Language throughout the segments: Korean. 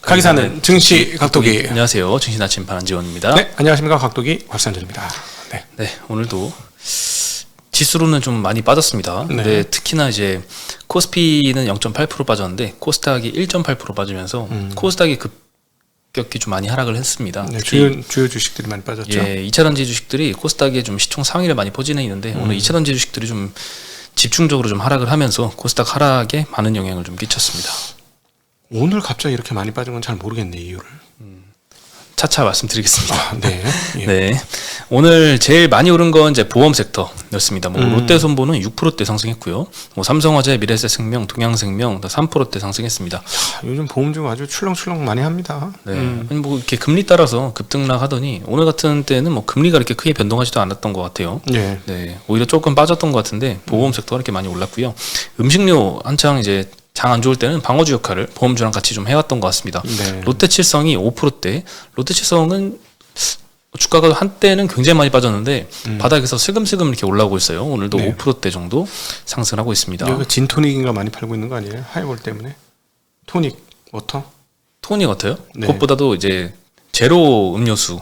가기사는 증시 각도기. 안녕하세요. 증시 아침 반지원입니다. 네, 안녕하십니까. 각도기 곽상전입니다. 네. 네, 오늘도 지수로는 좀 많이 빠졌습니다. 네. 근데 특히나 이제 코스피는 0.8% 빠졌는데 코스닥이 1.8% 빠지면서 코스닥이 급격히 좀 많이 하락을 했습니다. 네, 주요 주식들이 많이 빠졌죠. 예, 2차전지 주식들이 코스닥에 좀 시총 상위를 많이 포진해 있는데 오늘 2차전지 주식들이 좀 집중적으로 좀 하락을 하면서 코스닥 하락에 많은 영향을 좀 끼쳤습니다. 오늘 갑자기 이렇게 많이 빠진 건 잘 모르겠네, 이유를. 차차 말씀드리겠습니다. 아, 네. 예. 네. 오늘 제일 많이 오른 건 이제 보험 섹터였습니다. 뭐 롯데손보는 6%대 상승했고요. 뭐 삼성화재, 미래에셋생명, 동양생명 다 3%대 상승했습니다. 요즘 보험주가 아주 출렁출렁 많이 합니다. 네. 뭐 이렇게 금리 따라서 급등락하더니 오늘 같은 때는 뭐 금리가 이렇게 크게 변동하지도 않았던 것 같아요. 네. 네. 오히려 조금 빠졌던 것 같은데 보험 섹터가 이렇게 많이 올랐고요. 음식료 한창 이제 장 안 좋을 때는 방어주 역할을 보험주랑 같이 좀 해왔던 것 같습니다. 네. 롯데칠성이 5%대. 롯데칠성은 주가가 한때는 굉장히 많이 빠졌는데 바닥에서 슬금슬금 이렇게 올라오고 있어요. 오늘도 네. 5%대 정도 상승하고 있습니다. 여기가 진토닉인가 많이 팔고 있는 거 아니에요? 하이볼 때문에. 토닉, 워터. 토닉 같아요. 네. 그것보다도 이제 제로 음료수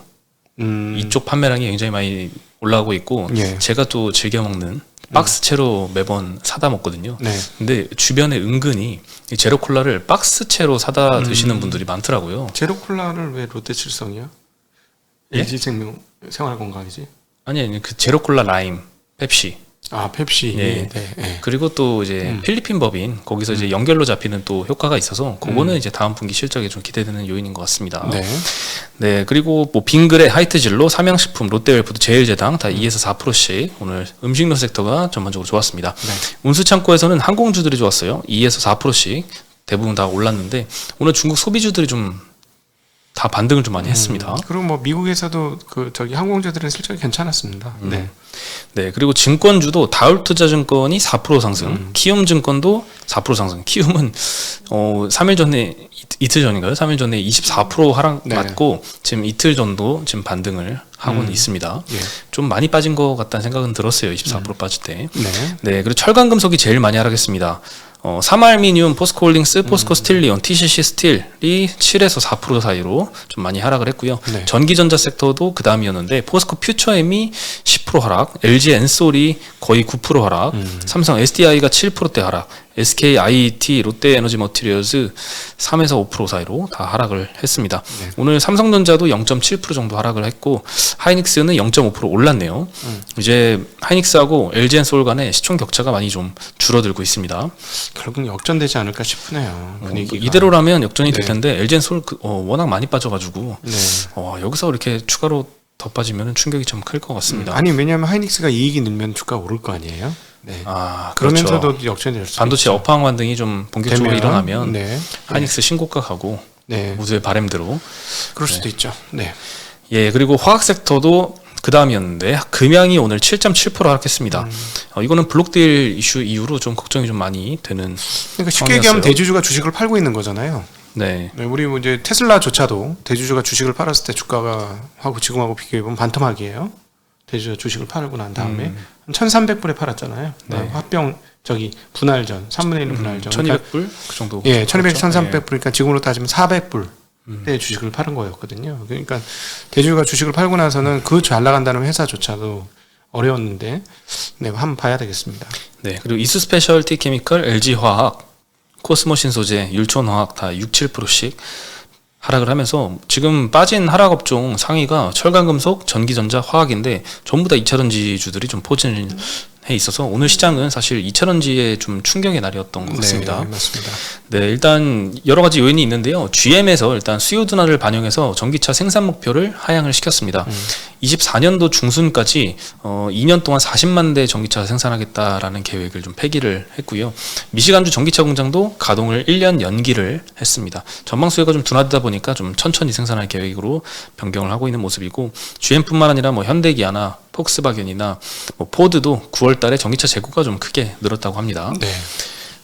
이쪽 음. 판매량이 굉장히 많이 올라오고 있고 예. 제가 또 즐겨 먹는 박스채로 매번 사다 먹거든요. 네. 근데 주변에 은근히 이 제로 콜라를 박스채로 사다 드시는 분들이 많더라고요. 제로 콜라를 왜 롯데칠성이야? 예? LG생명 생활건강이지? 아니 그 제로 콜라 라임, 펩시. 아, 펩시. 예. 네. 네. 그리고 또 이제 필리핀 법인 거기서 이제 연결로 잡히는 또 효과가 있어서 그거는 이제 다음 분기 실적에 좀 기대되는 요인인 것 같습니다. 네. 네, 그리고 뭐 빙그레, 하이트진로, 삼양식품, 롯데웰푸드, 제일제당 다 2에서 4%씩 오늘 음식료 섹터가 전반적으로 좋았습니다. 네. 운수창고에서는 항공주들이 좋았어요. 2에서 4%씩 대부분 다 올랐는데 오늘 중국 소비주들이 좀 다 반등을 좀 많이 했습니다. 그리고 뭐 미국에서도 그 저기 항공주들은 실적이 괜찮았습니다. 네. 네, 그리고 증권주도 다울투자증권이 4% 상승, 키움증권도 4% 상승. 키움은 3일 전에 이틀 전인가요? 3일 전에 24% 하락 네. 맞고 지금 이틀 전도 지금 반등을 하고는 있습니다. 예. 좀 많이 빠진 것 같다는 생각은 들었어요. 24% 빠질 때. 네. 네, 그리고 철강금속이 제일 많이 하락했습니다. 삼알미늄, 포스코홀딩스, 포스코스틸리온, TCC 스틸이 7에서 4% 사이로 좀 많이 하락을 했고요. 네. 전기전자 섹터도 그 다음이었는데 포스코 퓨처엠이 10% 하락, LG 엔솔이 거의 9% 하락, 삼성 SDI가 7%대 하락, SK IET, 롯데에너지 머티리얼즈 3에서 5% 사이로 다 하락을 했습니다. 네. 오늘 삼성전자도 0.7% 정도 하락을 했고 하이닉스는 0.5% 올랐네요. 이제 하이닉스하고 LG엔솔 간의 시총 격차가 많이 좀 줄어들고 있습니다. 결국 역전되지 않을까 싶네요. 분위기가. 이대로라면 역전이 될 네. 텐데 LG엔솔 워낙 많이 빠져가지고 네. 여기서 이렇게 추가로 더 빠지면 충격이 좀 클 것 같습니다. 아니 왜냐하면 하이닉스가 이익이 늘면 주가가 오를 거 아니에요. 네. 그렇죠. 그러면서도 역전이 될 수 있죠. 반도체 업황 반등이 좀 본격적으로 되면, 일어나면 네. 하이닉스 신고가 가고 네. 모두의 바람대로. 그럴 수도 있죠. 네. 예, 그리고 화학 섹터도 그 다음이었는데 금양이 오늘 7.7% 하락했습니다. 이거는 블록딜 이슈 이후로 좀 걱정이 좀 많이 되는. 그러니까 쉽게 얘기하면 대주주가 주식을 팔고 있는 거잖아요. 네. 네, 우리 뭐 이제 테슬라조차도 대주주가 주식을 팔았을 때 주가가 하고 지금하고 비교해 보면 반토막이에요. 대주주가 주식을 팔고 난 다음에 한 1,300불에 팔았잖아요. 네. 합병 저기 분할전 3분의 1 분할전 1,200불 그 정도. 예, 1,200, 그렇죠? 1,300불, 그러니까 지금으로 따지면 400불 대 주식을 파는 거였거든요. 그러니까 대주주가 주식을 팔고 나서는 그 잘 나간다는 회사조차도 어려웠는데, 네, 한번 봐야 되겠습니다. 네. 그리고 이수 스페셜티 케미컬, LG 화학, 코스모 신소재, 율촌 화학 다 6, 7%씩 하락을 하면서 지금 빠진 하락 업종 상위가 철강금속, 전기전자, 화학인데 전부 다 2차전지주들이 좀 포진해 있어서 오늘 시장은 사실 2차전지의 좀 충격의 날이었던 것 같습니다. 네, 맞습니다. 네, 일단 여러 가지 요인이 있는데요. GM에서 일단 수요 둔화를 반영해서 전기차 생산 목표를 하향을 시켰습니다. 24년도 중순까지 2년 동안 40만 대 전기차 생산하겠다라는 계획을 좀 폐기를 했고요. 미시간주 전기차 공장도 가동을 1년 연기를 했습니다. 전방 수요가 좀 둔화되다 보니까 좀 천천히 생산할 계획으로 변경을 하고 있는 모습이고 GM뿐만 아니라 뭐 현대기아나 폭스바겐이나 뭐 포드도 9월 달에 전기차 재고가 좀 크게 늘었다고 합니다. 네.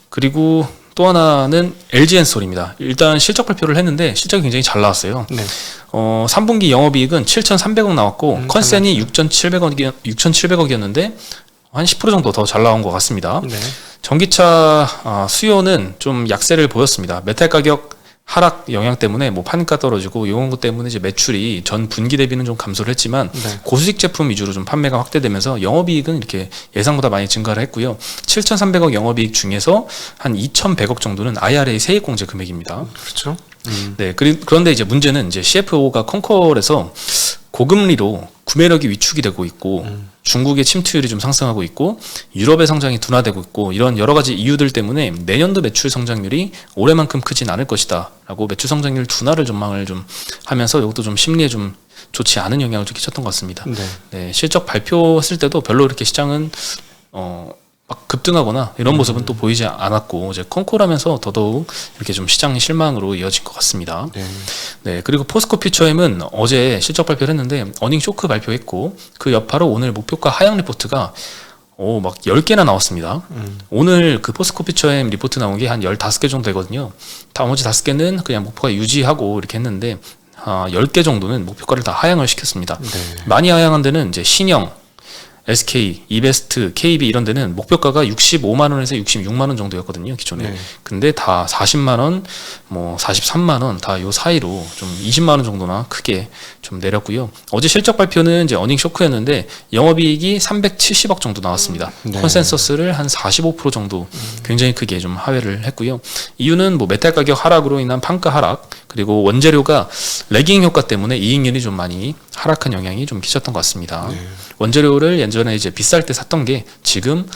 그리고 또 하나는 LG엔솔입니다. 일단 실적 발표를 했는데 실적이 굉장히 잘 나왔어요. 네. 3분기 영업이익은 7,300억 나왔고 컨센이 6,700억이었는데 한 10% 정도 더 잘 나온 것 같습니다. 네. 전기차 수요는 좀 약세를 보였습니다. 메탈 가격 하락 영향 때문에 뭐 판가 떨어지고 이런 것 때문에 이제 매출이 전 분기 대비는 좀 감소를 했지만 네. 고수익 제품 위주로 좀 판매가 확대되면서 영업이익은 이렇게 예상보다 많이 증가를 했고요. 7,300억 영업이익 중에서 한 2,100억 정도는 IRA 세액공제 금액입니다. 그렇죠. 네, 그런데 이제 문제는 이제 CFO가 컨콜에서 고금리로 구매력이 위축이 되고 있고 중국의 침투율이 좀 상승하고 있고 유럽의 성장이 둔화되고 있고 이런 여러 가지 이유들 때문에 내년도 매출 성장률이 올해만큼 크진 않을 것이다 라고 매출 성장률 둔화를 전망을 좀 하면서 이것도 좀 심리에 좀 좋지 않은 영향을 좀 끼쳤던 것 같습니다. 네. 네, 실적 발표했을 때도 별로 이렇게 시장은 막 급등하거나 이런 모습은 또 보이지 않았고 이제 컨콜하면서 더더욱 이렇게 좀 시장 실망으로 이어진 것 같습니다. 네. 네, 그리고 포스코 퓨처엠은 어제 실적 발표를 했는데 어닝 쇼크 발표했고 그 여파로 오늘 목표가 하향 리포트가 막 10개나 나왔습니다. 오늘 그 포스코 퓨처엠 리포트 나온 게 한 15개 정도 되거든요. 나머지 5개는 그냥 목표가 유지하고 이렇게 했는데 10개 정도는 목표가를 다 하향을 시켰습니다. 네. 많이 하향한 데는 이제 신영, SK, 이베스트, KB 이런 데는 목표가가 65만 원에서 66만 원 정도였거든요, 기존에. 네. 근데 다 40만 원, 뭐 43만 원 다 요 사이로 좀 20만 원 정도나 크게 좀 내렸고요. 어제 실적 발표는 이제 어닝 쇼크였는데 영업이익이 370억 정도 나왔습니다. 네. 컨센서스를 한 45% 정도 굉장히 크게 좀 하회를 했고요. 이유는 뭐 메탈 가격 하락으로 인한 판가 하락, 그리고 원재료가 레깅 효과 때문에 이익률이 좀 많이 하락한 영향이 좀 끼쳤던 것 같습니다. 네. 원재료를 예전에 이제 비쌀 때 샀던 게 지금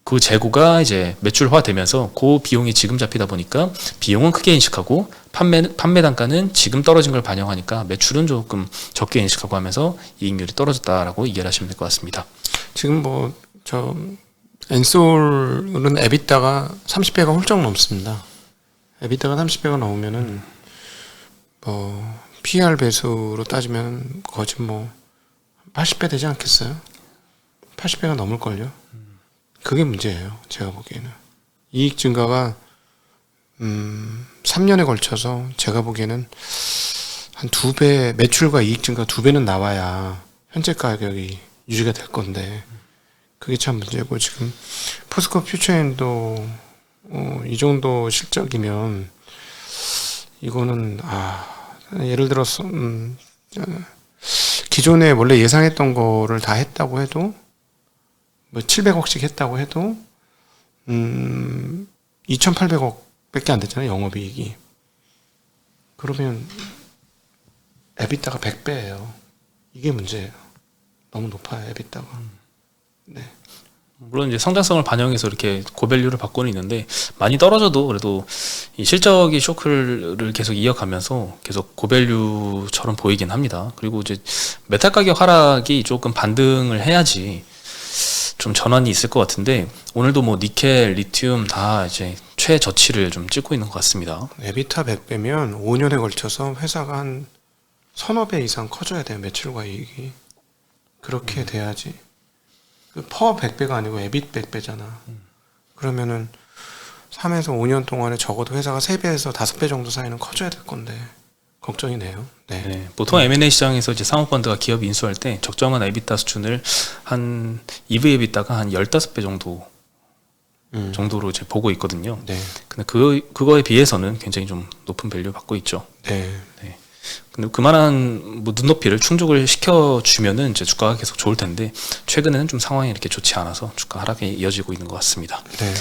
그 재고가 이제 매출화 되면서 그 비용이 지금 잡히다 보니까 비용은 크게 인식하고 판매 단가는 지금 떨어진 걸 반영하니까 매출은 조금 적게 인식하고 하면서 이익률이 떨어졌다라고 이해를 하시면 될 것 같습니다. 지금 엔솔은 에비타가 30배가 훌쩍 넘습니다. 에비타가 30배가 넘으면은 PER 배수로 따지면 거의 80배 되지 않겠어요? 80배가 넘을걸요? 그게 문제예요. 제가 보기에는. 이익 증가가 3년에 걸쳐서 제가 보기에는 한 2배, 매출과 이익 증가 2배는 나와야 현재 가격이 유지가 될 건데 그게 참 문제고, 지금 포스코 퓨처엔도 이 정도 실적이면 이거는 예를 들어서 기존에 원래 예상했던 거를 다 했다고 해도 700억씩 했다고 해도 2,800억 밖에 안 됐잖아요, 영업이익이. 그러면 에비타가 100배예요. 이게 문제예요. 너무 높아요, 에비타가. 네. 물론 이제 성장성을 반영해서 이렇게 고밸류를 받고는 있는데 많이 떨어져도 그래도 이 실적이 쇼크를 계속 이어가면서 계속 고밸류처럼 보이긴 합니다. 그리고 이제 메탈 가격 하락이 조금 반등을 해야지 좀 전환이 있을 것 같은데 오늘도 뭐 니켈, 리튬 다 이제 최저치를 좀 찍고 있는 것 같습니다. 에비타 100배면 5년에 걸쳐서 회사가 한 서너 배 이상 커져야 돼요, 매출과 이익이. 그렇게 돼야지. 퍼 100배가 아니고 에빗 100배잖아. 그러면은 3에서 5년 동안에 적어도 회사가 3배에서 5배 정도 사이는 커져야 될 건데 걱정이네요. 네. 네, 보통 M&A 시장에서 이제 사모펀드가 기업 인수할 때 적정한 에비타 수준을 한 EV 에비타가 한 15배 정도로 이제 보고 있거든요. 네. 근데 그거에 비해서는 굉장히 좀 높은 밸류 받고 있죠. 네. 네. 근데 그만한 뭐 눈높이를 충족을 시켜주면은 이제 주가가 계속 좋을 텐데 최근에는 좀 상황이 이렇게 좋지 않아서 주가 하락에 이어지고 있는 것 같습니다. 네.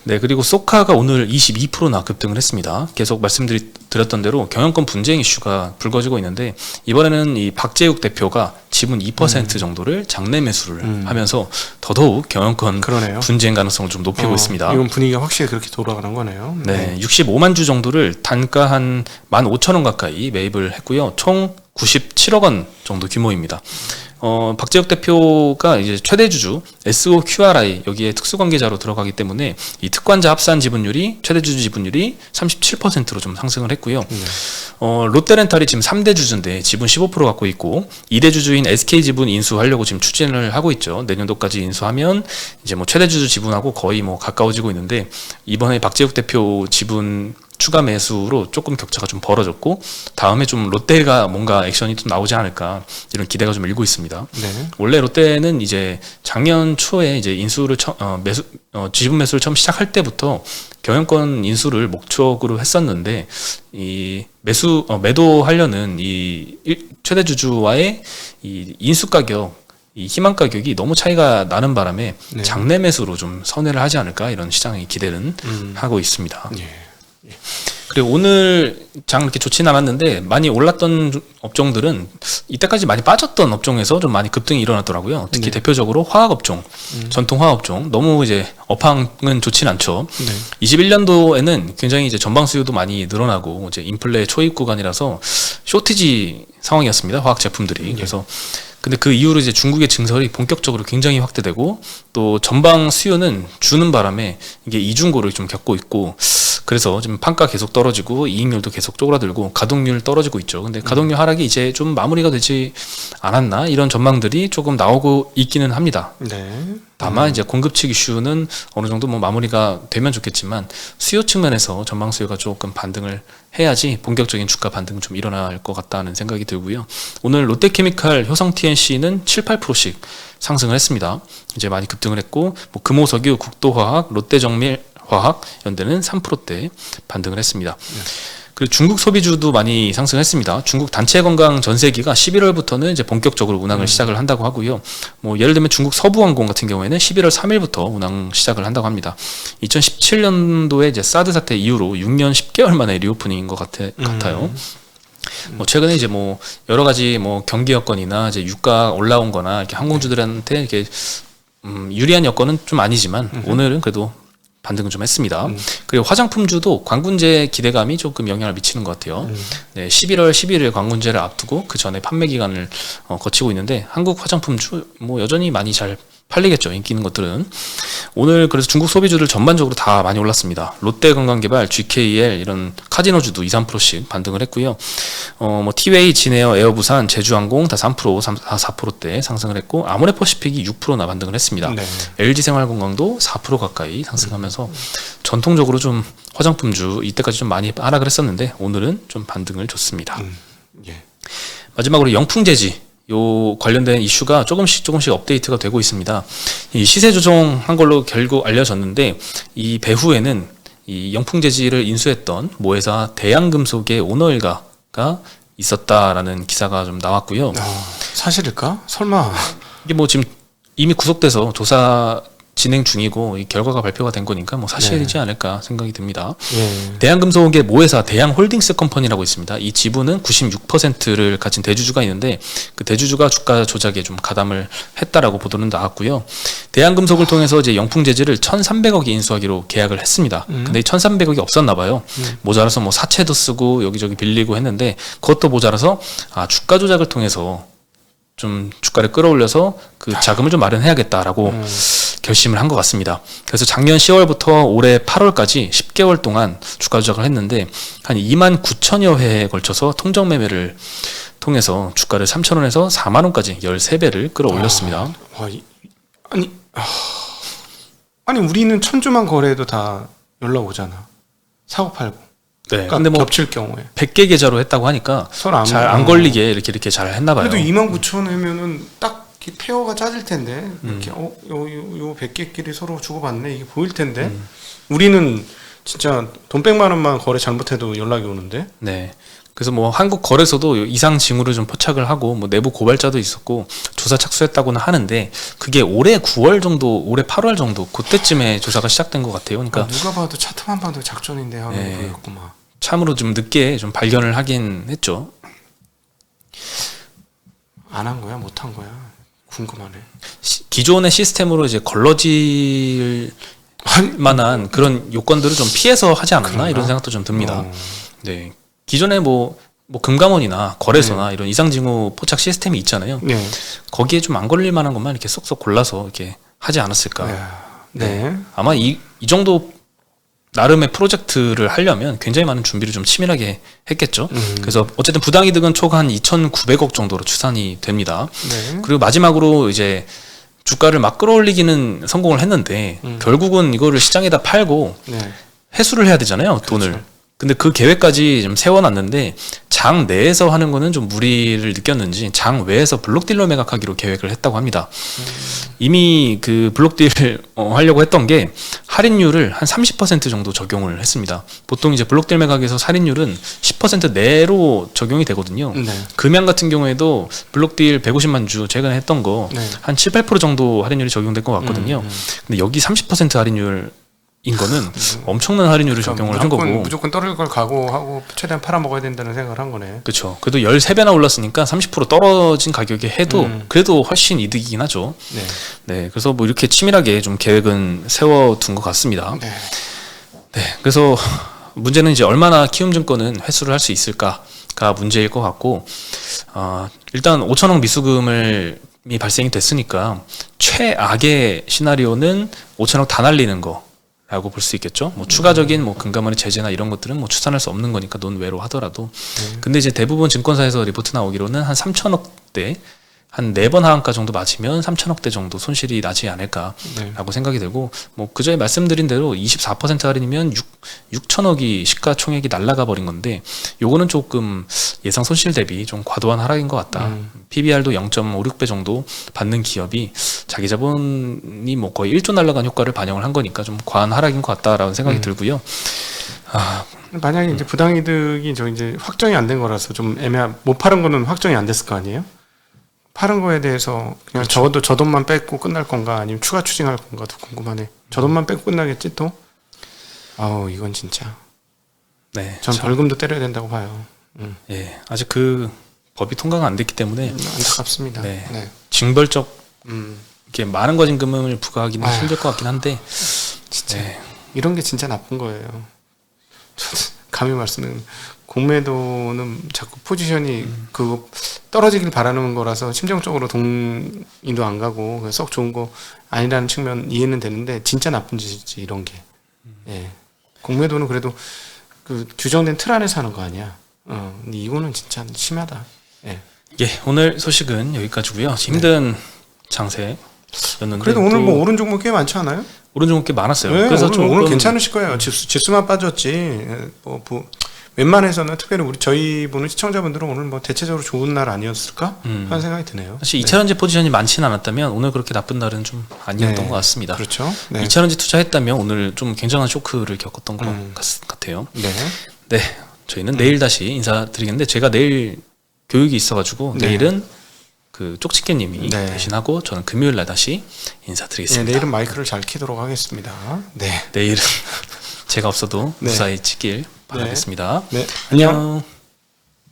네, 그리고 소카가 오늘 22%나 급등을 했습니다. 계속 말씀드렸던 대로 경영권 분쟁 이슈가 불거지고 있는데 이번에는 이 박재욱 대표가 지분 2% 정도를 장내 매수를 하면서 더더욱 경영권 그러네요. 분쟁 가능성을 좀 높이고 있습니다. 이건 분위기가 확실히 그렇게 돌아가는 거네요. 네, 65만 주 정도를 단가 한 15,000원 가까이 매입을 했고요. 총 97억 원 정도 규모입니다. 박재욱 대표가 이제 최대 주주 SOQRI 여기에 특수관계자로 들어가기 때문에 이 특관자 합산 지분율이 최대 주주 지분율이 37%로 좀 상승을 했고요. 롯데렌탈이 지금 3대 주주인데 지분 15% 갖고 있고 2대 주주인 SK 지분 인수하려고 지금 추진을 하고 있죠. 내년도까지 인수하면 이제 뭐 최대 주주 지분하고 거의 뭐 가까워지고 있는데 이번에 박재욱 대표 지분 추가 매수로 조금 격차가 좀 벌어졌고 다음에 좀 롯데가 뭔가 액션이 좀 나오지 않을까 이런 기대가 좀 일고 있습니다. 네. 원래 롯데는 이제 작년 초에 이제 인수를 지분 매수를 처음 시작할 때부터 경영권 인수를 목적으로 했었는데 이 매도하려는 이 최대 주주와의 이 인수 가격, 이 희망 가격이 너무 차이가 나는 바람에 네. 장내 매수로 좀 선회를 하지 않을까 이런 시장의 기대는 하고 있습니다. 예. 그리고 오늘 장 이렇게 좋지는 않았는데 많이 올랐던 업종들은 이때까지 많이 빠졌던 업종에서 좀 많이 급등이 일어났더라고요. 특히 네. 대표적으로 화학업종, 전통 화학업종 너무 이제 업황은 좋진 않죠. 네. 21년도에는 굉장히 이제 전방 수요도 많이 늘어나고 이제 인플레 초입 구간이라서 쇼티지 상황이었습니다. 화학 제품들이. 그래서 근데 그 이후로 이제 중국의 증설이 본격적으로 굉장히 확대되고 또 전방 수요는 주는 바람에 이게 이중고를 좀 겪고 있고 그래서 지금 판가 계속 떨어지고 이익률도 계속 쪼그라들고 가동률 떨어지고 있죠. 근데 가동률 하락이 이제 좀 마무리가 되지 않았나 이런 전망들이 조금 나오고 있기는 합니다. 네. 다만 이제 공급 측 이슈는 어느 정도 뭐 마무리가 되면 좋겠지만 수요 측면에서 전방 수요가 조금 반등을 해야지 본격적인 주가 반등은 좀 일어날 것 같다는 생각이 들고요. 오늘 롯데케미칼, 효성 TNC는 7, 8%씩 상승을 했습니다. 이제 많이 급등을 했고 뭐 금호석유, 국도화학, 롯데정밀 화학, 연대는 3%대 반등을 했습니다. 그리고 중국 소비주도 많이 상승했습니다. 중국 단체 건강 전세기가 11월부터는 이제 본격적으로 운항을 시작을 한다고 하고요. 뭐 예를 들면 중국 서부항공 같은 경우에는 11월 3일부터 운항 시작을 한다고 합니다. 2017년도에 이제 사드 사태 이후로 6년 10개월 만에 리오프닝인 것 같아요. 뭐 최근에 이제 뭐 여러 가지 뭐 경기 여건이나 이제 유가 올라온 거나 이렇게 항공주들한테 이렇게 유리한 여건은 좀 아니지만 오늘은 그래도 반등을 좀 했습니다. 그리고 화장품주도 관군제 기대감이 조금 영향을 미치는 것 같아요. 네, 11월 11일 관군제를 앞두고 그 전에 판매 기간을 거치고 있는데 한국 화장품주 뭐 여전히 많이 잘 팔리겠죠. 인기 있는 것들은. 오늘 그래서 중국 소비주들 전반적으로 다 많이 올랐습니다. 롯데건강개발, GKL 이런 카지노주도 2, 3%씩 반등을 했고요. 뭐 티웨이, 진에어, 에어부산, 제주항공 다 3%, 4%대 상승을 했고 아모레퍼시픽이 6%나 반등을 했습니다. 네. LG생활건강도 4% 가까이 상승하면서 전통적으로 좀 화장품주 이때까지 좀 많이 하락을 했었는데 오늘은 좀 반등을 줬습니다. 예. 마지막으로 영풍재지 요 관련된 이슈가 조금씩 업데이트가 되고 있습니다. 이 시세 조정한 걸로 결국 알려졌는데 이 배후에는 이 영풍재지를 인수했던 모회사 대양금속의 오너 일가가 있었다라는 기사가 좀 나왔고요. 사실일까? 설마. 이게 뭐 지금 이미 구속돼서 조사 진행 중이고 이 결과가 발표가 된 거니까 뭐 사실이지 않을까 생각이 듭니다. 예. 대양금속의 모회사 대양홀딩스 컴퍼니라고 있습니다. 이 지분은 96%를 가진 대주주가 있는데 그 대주주가 주가 조작에 좀 가담을 했다라고 보도는 나왔고요. 대양금속을 통해서 이제 영풍재지를 1,300억에 인수하기로 계약을 했습니다. 근데 이 1,300억이 없었나 봐요. 모자라서 뭐 사채도 쓰고 여기저기 빌리고 했는데 그것도 모자라서 주가 조작을 통해서 좀 주가를 끌어올려서 그 자금을 좀 마련해야겠다라고 결심을 한 것 같습니다. 그래서 작년 10월부터 올해 8월까지 10개월 동안 주가 조작을 했는데 한 29,000여 회에 걸쳐서 통정 매매를 통해서 주가를 3,000원에서 4만원까지 13배를 끌어올렸습니다. 아니 우리는 천주만 거래해도 다 연락 오잖아. 사고 팔고. 네. 그러니까 근데 뭐 겹칠 경우에 100개 계좌로 했다고 하니까 서로 잘 안 걸리게 이렇게 잘 했나 봐요. 그래도 29,000원이면은 딱 이렇게 페어가 짜질 텐데 이렇게 요 100개끼리 서로 주고받네 이게 보일 텐데 우리는 진짜 돈 100만 원만 거래 잘못해도 연락이 오는데. 네. 그래서 뭐 한국 거래소도 이상 징후를 좀 포착을 하고 뭐 내부 고발자도 있었고 조사 착수했다고는 하는데 그게 올해 9월 정도, 올해 8월 정도 그때쯤에 조사가 시작된 것 같아요. 그러니까 누가 봐도 차트만 봐도 작전인데 하는 네. 거였구만. 참으로 좀 늦게 좀 발견을 하긴 했죠. 안 한 거야, 못 한 거야? 궁금하네. 기존의 시스템으로 이제 걸러질 만한 그런 요건들을 좀 피해서 하지 않았나 그런가? 이런 생각도 좀 듭니다. 네. 기존에 뭐 금감원이나 거래소나 이런 이상징후 포착 시스템이 있잖아요. 네. 거기에 좀 안 걸릴 만한 것만 이렇게 쏙쏙 골라서 이렇게 하지 않았을까. 네. 아마 이 정도 나름의 프로젝트를 하려면 굉장히 많은 준비를 좀 치밀하게 했겠죠. 그래서 어쨌든 부당이득은 초과 한 2,900억 정도로 추산이 됩니다. 네. 그리고 마지막으로 이제 주가를 막 끌어올리기는 성공을 했는데 결국은 이거를 시장에다 팔고 네. 회수를 해야 되잖아요. 돈을. 그렇죠. 근데 그 계획까지 좀 세워놨는데 장 내에서 하는 거는 좀 무리를 느꼈는지 장 외에서 블록딜러 매각하기로 계획을 했다고 합니다. 이미 그 블록딜 하려고 했던 게 할인율을 한 30% 정도 적용을 했습니다. 보통 이제 블록딜 매각에서 할인율은 10% 내로 적용이 되거든요. 네. 금양 같은 경우에도 블록딜 150만 주 최근에 했던 거 한 네. 7, 8% 정도 할인율이 적용될 것 같거든요. 근데 여기 30% 할인율 인 거는 엄청난 할인율을 적용을 한 거고 무조건 떨어질 걸 각오하고 최대한 팔아먹어야 된다는 생각을 한 거네. 그렇죠. 그래도 13배나 올랐으니까 30% 떨어진 가격에 해도 그래도 훨씬 이득이긴 하죠. 네. 네, 그래서 뭐 이렇게 치밀하게 좀 계획은 세워둔 것 같습니다. 네. 네, 그래서 문제는 이제 얼마나 키움증권은 회수를 할 수 있을까가 문제일 것 같고 일단 5천억 미수금이 발생이 됐으니까 최악의 시나리오는 5천억 다 날리는 거 라고 볼 수 있겠죠. 뭐 추가적인 뭐 금감원의 제재나 이런 것들은 뭐 추산할 수 없는 거니까 논외로 하더라도. 근데 이제 대부분 증권사에서 리포트 나오기로는 한 3천억대 한 4번 하한가 정도 맞으면 3천억대 정도 손실이 나지 않을까라고 생각이 되고 뭐 그전에 말씀드린 대로 24% 할인이면 6천억이 시가총액이 날아가 버린 건데 요거는 조금 예상 손실 대비 좀 과도한 하락인 것 같다. PBR도 0.56배 정도 받는 기업이 자기 자본이 뭐 거의 1조 날아간 효과를 반영을 한 거니까 좀 과한 하락인 것 같다라는 생각이 들고요. 만약에 이제 부당이득이 저 이제 확정이 안 된 거라서 좀 못 팔은 거는 확정이 안 됐을 거 아니에요? 파는 거에 대해서 그냥 그렇죠. 적어도 저 돈만 뺏고 끝날 건가 아니면 추가 추징할 건가도 궁금하네. 저 돈만 뺏고 끝나겠지 또? 아우 이건 진짜. 네, 전 벌금도 때려야 된다고 봐요. 예, 아직 그 법이 통과가 안 됐기 때문에 안타깝습니다. 네. 네. 징벌적 이렇게 많은 거진금을 부과하기는 아휴. 힘들 것 같긴 한데 진짜 네. 이런 게 진짜 나쁜 거예요. 저는 감히 말씀은 공매도는 자꾸 포지션이 그거 떨어지길 바라는 거라서 심정적으로 동의도 안 가고 썩 좋은 거 아니라는 측면 이해는 되는데 진짜 나쁜 짓이지 이런 게. 예. 공매도는 그래도 그 규정된 틀 안에서 하는 거 아니야. 근데 이거는 진짜 심하다. 예. 예, 오늘 소식은 여기까지고요. 힘든 장세였는데 그래도 오늘 또 뭐 오른 종목 꽤 많지 않아요? 오른 종목 꽤 많았어요. 네, 그래서 오늘 괜찮으실 거예요. 지수만 빠졌지. 웬만해서는 특별히 우리 저희 보는 시청자분들은 오늘 뭐 대체적으로 좋은 날 아니었을까 하는 생각이 드네요. 사실 2차전지 포지션이 많지는 않았다면 오늘 그렇게 나쁜 날은 좀 아니었던 네. 것 같습니다. 그렇죠. 네. 2차전지 투자했다면 오늘 좀 굉장한 쇼크를 겪었던 것 같아요. 네. 네, 저희는 내일 다시 인사드리겠는데 제가 내일 교육이 있어가지고 네. 내일은 그 쪽집게님이 네. 대신하고 저는 금요일 날 다시 네, 인사드리겠습니다. 내일은 마이크를 잘 키도록 하겠습니다. 네. 내일은 제가 없어도 네. 무사히 치길 바라겠습니다. 네. 안녕.